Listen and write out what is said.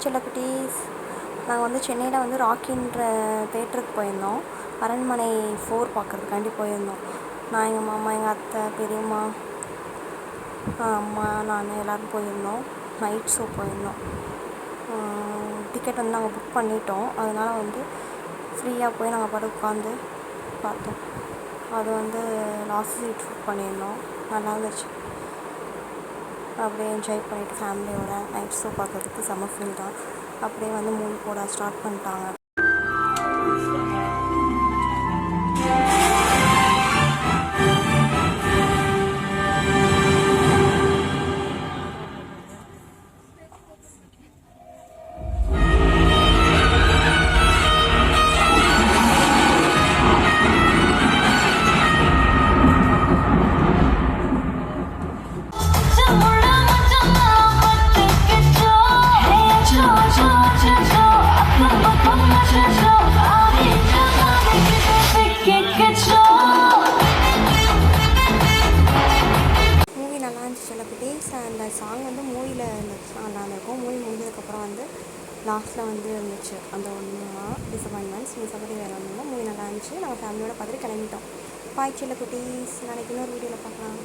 செல்லக்குட்டீஸ், நாங்கள் வந்து சென்னையில் வந்து ராக்கின்ற தேட்டருக்கு போயிருந்தோம். அரண்மனை 4 பார்க்குறதுக்காண்டி போயிருந்தோம். நான், எங்கள் மாமா, எங்கள் அத்தை, பெரியம்மா, அம்மா, நான் எல்லோரும் போயிருந்தோம். நைட் ஷோ போயிருந்தோம். டிக்கெட் வந்து நாங்கள் புக் பண்ணிட்டோம். அதனால் வந்து ஃப்ரீயாக போய் நாங்கள் பாட்டு உட்காந்து பார்த்தோம். அது வந்து லாஸ்ட் சீட் புக் பண்ணியிருந்தோம். நல்லா இருந்துச்சு. அப்படியே என்ஜாய் பண்ணிவிட்டு ஃபேமிலியோட நைட் ஷோ பார்க்குறதுக்கு செம்ம ஃபீல் தான். அப்படியே வந்து மூவி போட ஸ்டார்ட் பண்ணிட்டாங்க. அந்த சாங் வந்து மூவியில் இருந்துச்சுன்னா நல்லா இருக்கும். மூவி முடிஞ்சதுக்கப்புறம் வந்து லாஸ்ட்டில் வந்து இருந்துச்சு அந்த ஒன்றுனா டிசப்பாயின்மெண்ட்ஸ். மிச்சபடி வேறு ஒன்றும் மூவி நல்லா இருந்துச்சு. நாங்கள் ஃபேமிலியோட பார்த்துட்டு கிளம்பிட்டோம். பாய் செல்லக்குட்டீஸ், நாளைக்கு இன்னொரு வீடியோவில் பார்க்கலாம்.